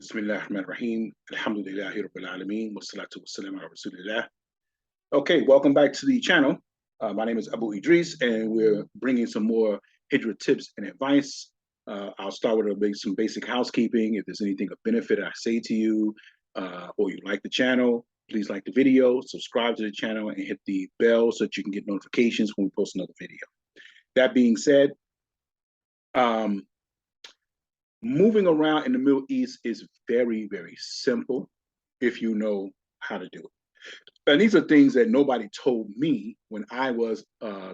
Bismillahirrahmanirrahim. Alhamdulillahi Rabbil Alameen. Wassalatu wassalamu ala Rasulillah. Okay, welcome back to the channel. My name is Abu Idris, and we're bringing some more Hijrah tips and advice. I'll start with some basic housekeeping. If there's anything of benefit I say to you, or you like the channel, please like the video, subscribe to the channel, and hit the bell so that you can get notifications when we post another video. That being said, moving around in the Middle East is very, very simple if you know how to do it. And these are things that nobody told me when I was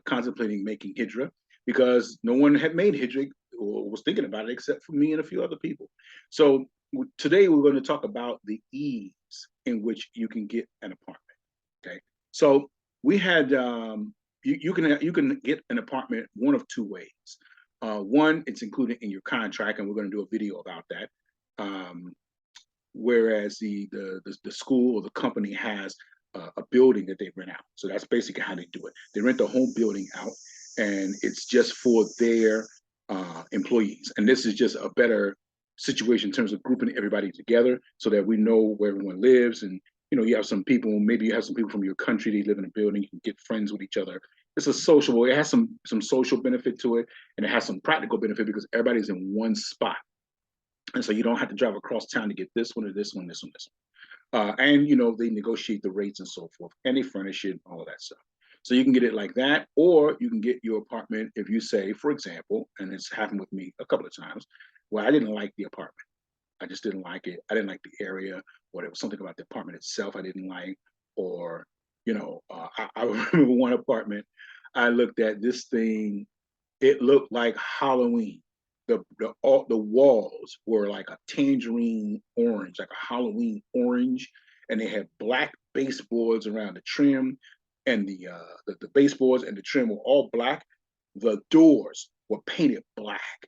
contemplating making Hijrah, because no one had made Hijrah or was thinking about it except for me and a few other people. So today we're going to talk about the ease in which you can get an apartment. Okay, so we had you can get an apartment one of two ways. One, it's included in your contract, and we're going to do a video about that. Whereas the school or the company has a building that they rent out. So that's basically how they do it. They rent the whole building out, and it's just for their employees. And this is just a better situation in terms of grouping everybody together so that we know where everyone lives. And you have some people, maybe you have some people from your country, they live in a building, you can get friends with each other. It's a social, it has some social benefit to it, and it has some practical benefit because everybody's in one spot. And so you don't have to drive across town to get this one or this one, this one, this one. And they negotiate the rates and so forth, and they furnish it, all of that stuff. So you can get it like that, or you can get your apartment if you say, for example, and it's happened with me a couple of times, where I didn't like the apartment. I just didn't like it. I didn't like the area, or there was something about the apartment itself I didn't like, or I remember one apartment, I looked at this thing, it looked like Halloween. The walls were like a tangerine orange, like a Halloween orange, and they had black baseboards around the trim, and the baseboards and the trim were all black. The doors were painted black,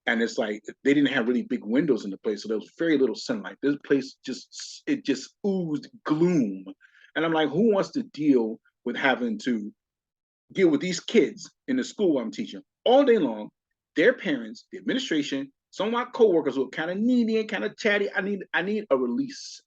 and it's like they didn't have really big windows in the place, so there was very little sunlight. This place just oozed gloom, and I'm like, who wants to deal with having to deal with these kids in the school I'm teaching all day long? Their parents, the administration, some of my coworkers were kind of needy and kind of chatty. I need a release.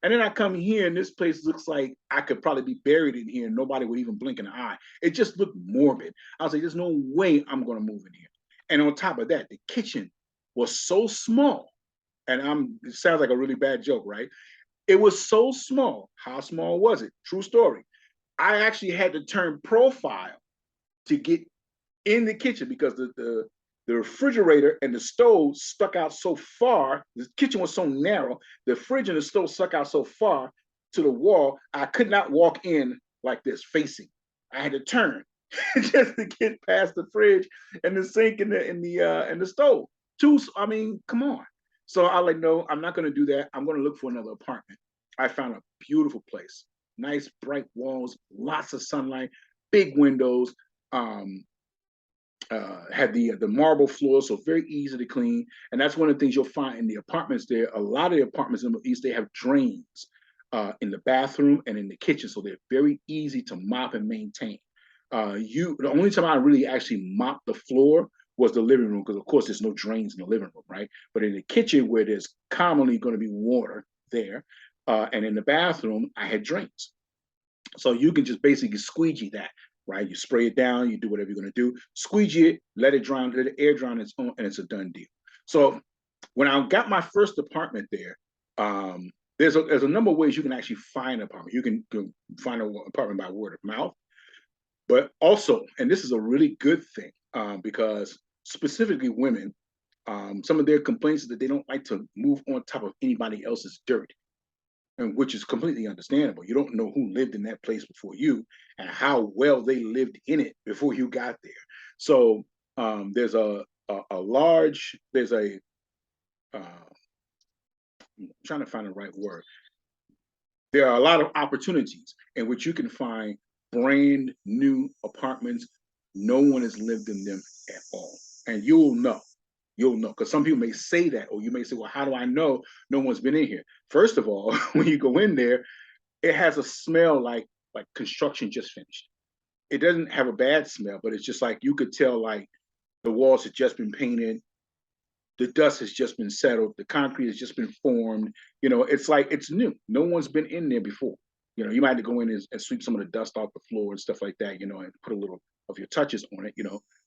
And then I come here and this place looks like I could probably be buried in here and nobody would even blink an eye. It just looked morbid. I was like, there's no way I'm going to move in here. And on top of that, the kitchen was so small. And it sounds like a really bad joke, right? It was so small. How small was it? True story. I actually had to turn profile to get in the kitchen because the refrigerator and the stove stuck out so far. The kitchen was so narrow. The fridge and the stove stuck out so far to the wall. I could not walk in like this facing. I had to turn just to get past the fridge and the sink and the stove. Come on. So I like, no, I'm not going to do that. I'm going to look for another apartment. I found a beautiful place, nice bright walls, lots of sunlight, big windows. Had the marble floor, so very easy to clean. And that's one of the things you'll find in the apartments there. A lot of the apartments in the Middle East, they have drains in the bathroom and in the kitchen, so they're very easy to mop and maintain. The only time I really actually mopped the floor was the living room, because of course there's no drains in the living room, right? But in the kitchen, where there's commonly going to be water there, and in the bathroom, I had drains. So you can just basically squeegee that. Right, you spray it down, you do whatever you're going to do, squeegee it, let it dry, let the air dry on its own, and it's a done deal. So when I got my first apartment there, there's a number of ways you can actually find an apartment. You can find an apartment by word of mouth, but also, and this is a really good thing, because specifically women, some of their complaints is that they don't like to move on top of anybody else's dirt. And which is completely understandable. You don't know who lived in that place before you and how well they lived in it before you got there. So there's I'm trying to find the right word. There are a lot of opportunities in which you can find brand new apartments. No one has lived in them at all. And you'll know, because some people may say that, or you may say, well, how do I know no one's been in here? First of all, when you go in there, it has a smell like construction just finished. It doesn't have a bad smell, but it's just like you could tell like the walls had just been painted, The dust has just been settled. The concrete has just been formed. It's like it's new. No one's been in there before. You might have to go in and sweep some of the dust off the floor and stuff like that, and put a little of your touches on it,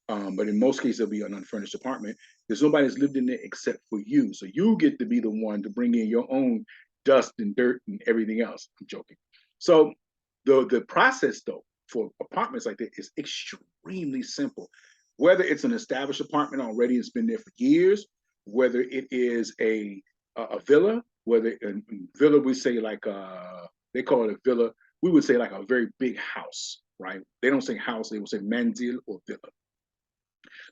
but in most cases, it'll be an unfurnished apartment. There's nobody that's lived in there except for you. So you get to be the one to bring in your own dust and dirt and everything else. I'm joking. So the process, though, for apartments like that is extremely simple. Whether it's an established apartment already, it's been there for years, whether it is a villa, whether in villa we say like they call it a villa, we would say like a very big house, right? They don't say house, they will say manzil or villa.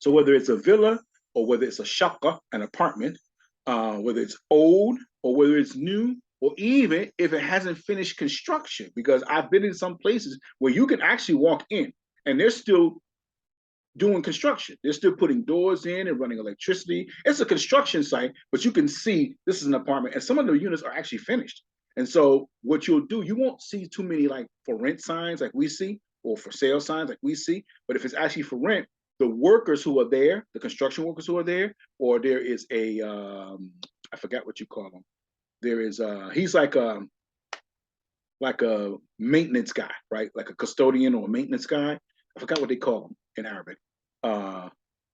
So whether it's a villa or whether it's a shaqqa, an apartment, whether it's old or whether it's new, or even if it hasn't finished construction, because I've been in some places where you can actually walk in and they're still doing construction. They're still putting doors in and running electricity. It's a construction site, but you can see this is an apartment and some of the units are actually finished. And so what you'll do, you won't see too many like for rent signs like we see or for sale signs like we see, but if it's actually for rent, the workers who are there, the construction workers who are there, or there is I forgot what you call him. There is he's like a maintenance guy, right? Like a custodian or a maintenance guy. I forgot what they call him in Arabic. I'll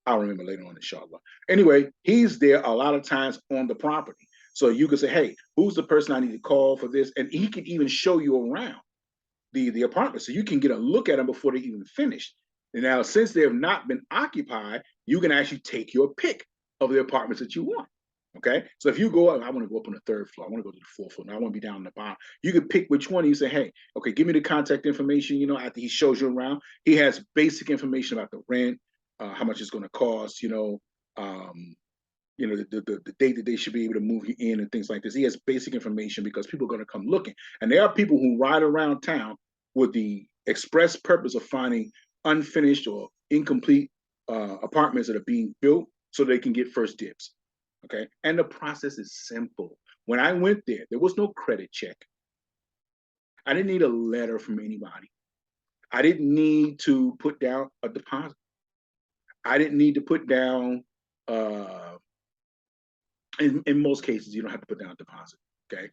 remember later on, inshallah. Anyway, he's there a lot of times on the property. So you can say, hey, who's the person I need to call for this? And he can even show you around the apartment. So you can get a look at them before they even finish. And now, since they have not been occupied, you can actually take your pick of the apartments that you want. Okay. So if you go up, I want to go up on the third floor. I want to go to the fourth floor. I want to be down on the bottom. You can pick which one. You say, hey, okay, give me the contact information. After he shows you around, he has basic information about the rent, how much it's going to cost, the date that they should be able to move you in and things like this. He has basic information because people are going to come looking. And there are people who ride around town with the express purpose of finding unfinished or incomplete apartments that are being built so they can get first dibs. Okay. And the process is simple. When I went there was no credit check. I didn't need a letter from anybody. I didn't need to put down a deposit. I didn't need to put down, in most cases, you don't have to put down a deposit. Okay.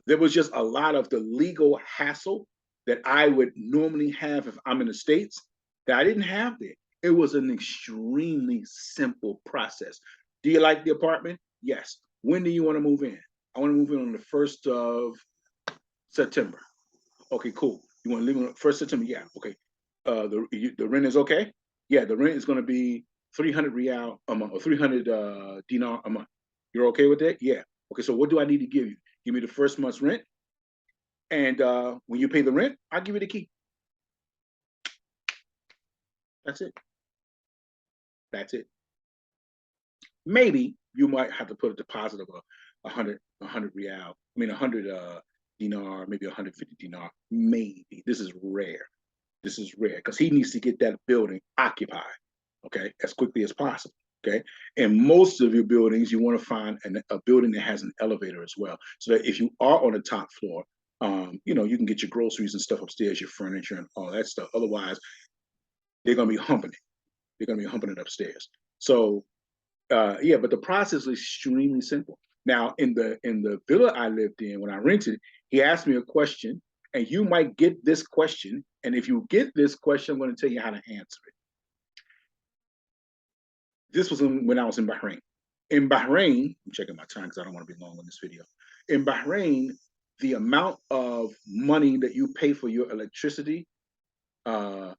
There was just a lot of the legal hassle that I would normally have if I'm in the States that I didn't have there. It was an extremely simple process. Do you like the apartment? Yes. When do you want to move in? I want to move in on the 1st of September. Okay, cool. You want to live on the 1st of September? Yeah. Okay. The rent is okay? Yeah, the rent is going to be 300 Riyal a month or 300 dinar a month. You're okay with that? Yeah. Okay, so what do I need to give you? Give me the first month's rent. And when you pay the rent, I'll give you the key. That's it. That's it. Maybe you might have to put a deposit of 100 Riyal. 100 dinar, maybe 150 dinar. Maybe. This is rare. This is rare because he needs to get that building occupied, okay, as quickly as possible. Okay. And most of your buildings, you want to find a building that has an elevator as well. So that if you are on the top floor, you can get your groceries and stuff upstairs, your furniture and all that stuff. Otherwise, they're going to be humping it. They're going to be humping it upstairs. So, yeah, but the process is extremely simple. Now, in the villa I lived in, when I rented, he asked me a question, and you might get this question. And if you get this question, I'm going to tell you how to answer it. This was when I was in Bahrain. In Bahrain, I'm checking my time because I don't want to be long on this video. In Bahrain, the amount of money that you pay for your electricity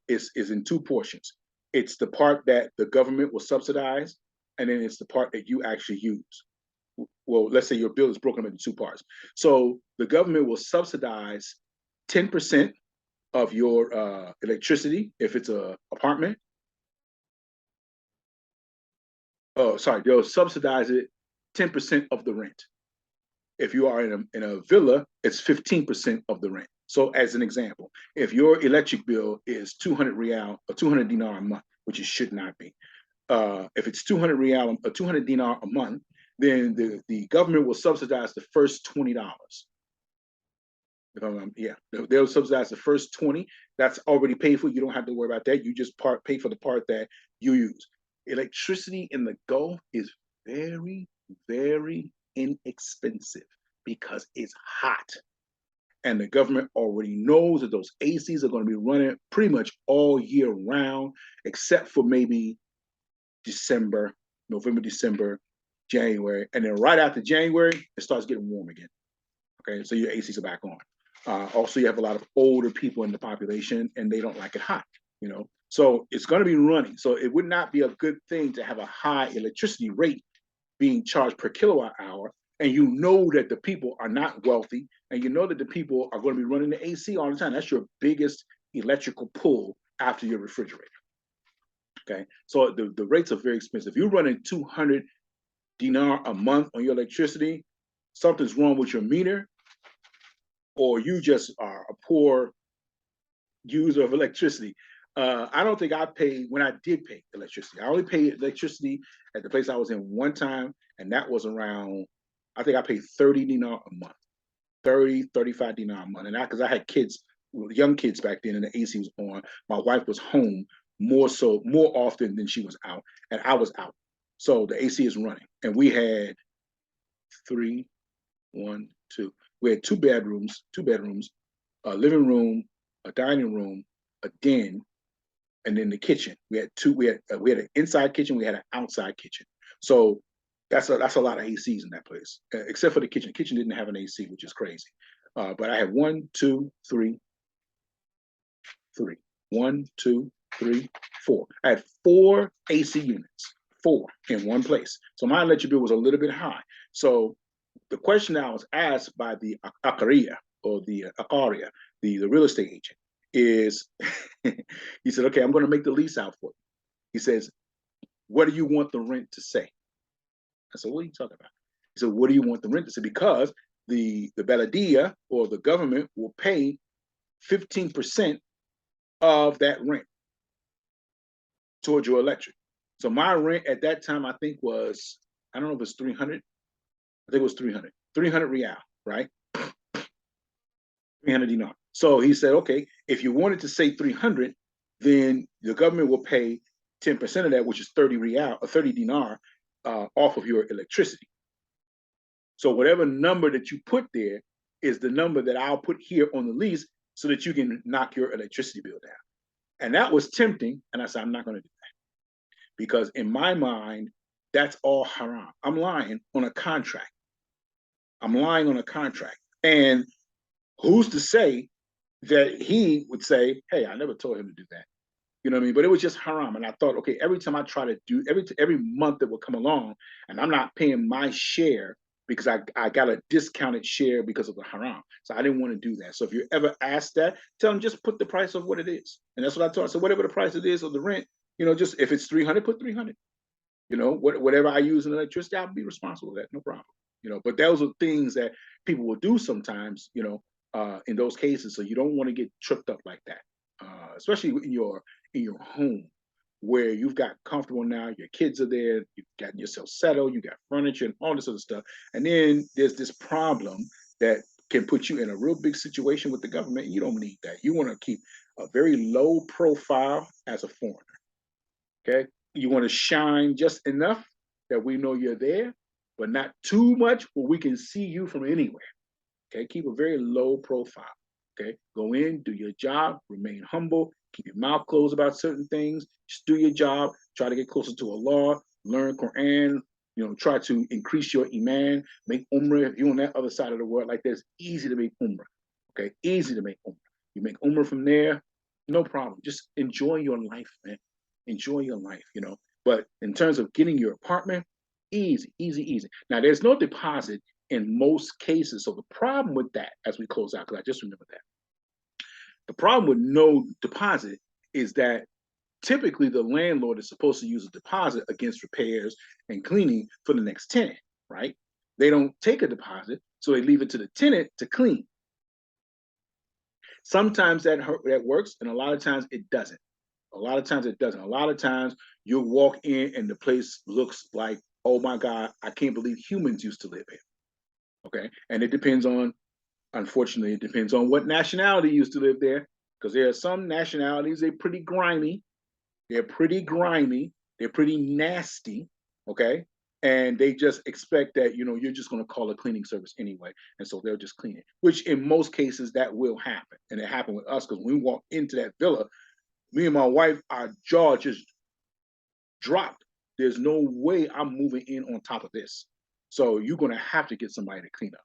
is in two portions. It's the part that the government will subsidize, and then it's the part that you actually use. Well, let's say your bill is broken up into two parts. So the government will subsidize 10% of your electricity if it's an apartment. Oh, sorry, they'll subsidize it 10% of the rent. If you are in a villa, it's 15% of the rent. So as an example, if your electric bill is 200 Riyal or 200 dinar a month, which it should not be, if it's 200 Riyal or 200 dinar a month, then the government will subsidize the first $20. Yeah, they'll subsidize the first 20. That's already paid for. You don't have to worry about that. You just pay for the part that you use. Electricity in the Gulf is very, very inexpensive because it's hot. And the government already knows that those ACs are going to be running pretty much all year round, except for maybe December, November, December, January. And then right after January, it starts getting warm again. Okay, so your ACs are back on. Also, you have a lot of older people in the population, and they don't like it hot. So it's going to be running. So it would not be a good thing to have a high electricity rate being charged per kilowatt hour, and you know that the people are not wealthy, and you know that the people are going to be running the AC all the time. That's your biggest electrical pull after your refrigerator. Okay, so the rates are very expensive. If you're running 200 dinar a month on your electricity, something's wrong with your meter, or you just are a poor user of electricity. I don't think I paid when I did pay electricity. I only paid electricity at the place I was in one time, and that was around, I think I paid 30 dinar a month, 35 dinar a month. And because I had kids, young kids back then, and the AC was on. My wife was home more often than she was out, and I was out. So the AC is running. And we had we had two bedrooms, a living room, a dining room, a den, and then the kitchen. We had an inside kitchen, we had an outside kitchen. So that's a lot of ACs in that place, except for the kitchen. The kitchen didn't have an AC, which is crazy. But I had 1, 2, 3, 1, 2, 3, 4. I had 4 AC units, 4 in one place. So my electric bill was a little bit high. So the question that I was asked by the Akaria, or the Akaria, the real estate agent, is he said, okay, I'm going to make the lease out for you. He says, what do you want the rent to say? I said, what are you talking about? He said, what do you want the rent to say? Because the Beladia, or the government, will pay 15% of that rent towards your electric. So my rent at that time, I think was, I don't know if it's 300. I think it was 300 real, right? 300 dinar. So he said, okay, if you wanted to say 300, then the government will pay 10% of that, which is 30 real or 30 dinar off of your electricity. So whatever number that you put there is the number that I'll put here on the lease, so that you can knock your electricity bill down. And that was tempting. And I said, I'm not going to do that, because in my mind, that's all haram. I'm lying on a contract. And who's to say that he would say, hey, I never told him to do that. You know what I mean? But it was just haram. And I thought, okay, every time I try to do, every month that will come along, and I'm not paying my share because I got a discounted share because of the haram. So I didn't want to do that. So if you ever ask that, tell them just put the price of what it is. And that's what I told. So whatever the price it is of the rent, just if it's 300, put 300. Whatever I use in electricity, I'll be responsible for that. No problem. But those are things that people will do sometimes, in those cases. So you don't want to get tripped up like that, especially in your home, where you've got comfortable now, your kids are there, you've gotten yourself settled, you got furniture and all this other stuff. And then there's this problem that can put you in a real big situation with the government. You don't need that. You want to keep a very low profile as a foreigner. Okay. You want to shine just enough that we know you're there, but not too much where we can see you from anywhere. Okay. Keep a very low profile. Okay. Go in, do your job, remain humble, keep your mouth closed about certain things. Just do your job. Try to get closer to Allah, learn Quran, try to increase your iman, make umrah. If you're on that other side of the world, like this, easy to make umrah. Okay. Easy to make umrah. You make umrah from there, no problem. Just enjoy your life, man. Enjoy your life, But in terms of getting your apartment, easy, easy, easy. Now, there's no deposit in most cases. So the problem with that, as we close out, because I just remember that, the problem with no deposit is that typically the landlord is supposed to use a deposit against repairs and cleaning for the next tenant, right? They don't take a deposit, so they leave it to the tenant to clean. Sometimes that works, and a lot of times it doesn't. A lot of times you'll walk in and the place looks like, oh my God, I can't believe humans used to live here. Okay. And unfortunately, it depends on what nationality used to live there, because there are some nationalities, they're pretty grimy. They're pretty nasty. Okay. and they just expect that you're just going to call a cleaning service anyway, and so they'll just clean it. Which in most cases that will happen, and it happened with us because when we walked into that villa, me and my wife, our jaw just dropped. There's no way I'm moving in on top of this. So you're going to have to get somebody to clean up.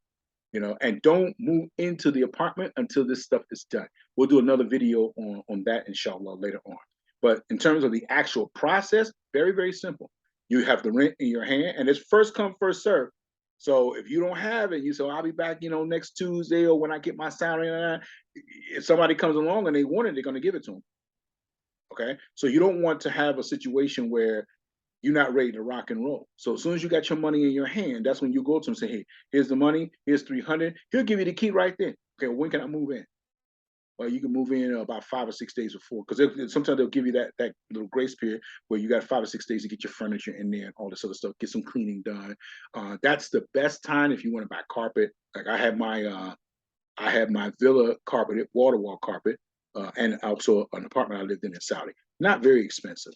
And don't move into the apartment until this stuff is done. We'll do another video on that, inshallah, later on. But in terms of the actual process, very, very simple. You have the rent in your hand, and it's first come, first serve. So if you don't have it, you say, I'll be back, next Tuesday or when I get my salary. If somebody comes along and they want it, they're going to give it to them. Okay? So you don't want to have a situation where you're not ready to rock and roll. So as soon as you got your money in your hand, that's when you go to him and say, hey, here's the money, here's 300. He'll give you the key right then. Okay, well, when can I move in? Well, you can move in about 5 or 6 days before, because sometimes they'll give you that little grace period where you got 5 or 6 days to get your furniture in there and all this other stuff, get some cleaning done. That's the best time if you want to buy carpet. Like I had my villa carpeted, water wall carpet, and also an apartment I lived in Saudi. Not very expensive.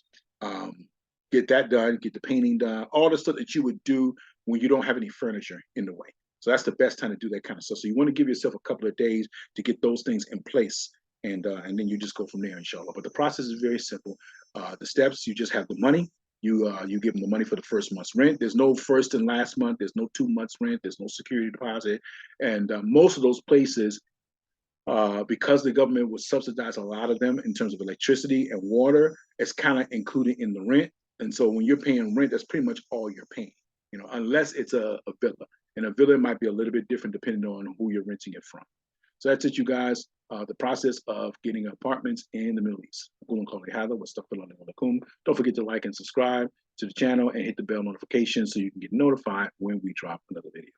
Get that done, get the painting done, all the stuff that you would do when you don't have any furniture in the way. So that's the best time to do that kind of stuff. So you want to give yourself a couple of days to get those things in place, and then you just go from there, inshallah. But the process is very simple. The steps: you just have the money. You give them the money for the first month's rent. There's no first and last month. There's no 2 months rent. There's no security deposit, and most of those places, because the government would subsidize a lot of them in terms of electricity and water, it's kind of included in the rent. And so when you're paying rent, that's pretty much all you're paying, unless it's a villa. And a villa might be a little bit different depending on who you're renting it from. So that's it, you guys. The process of getting apartments in the Middle East. Don't forget to like and subscribe to the channel and hit the bell notification so you can get notified when we drop another video.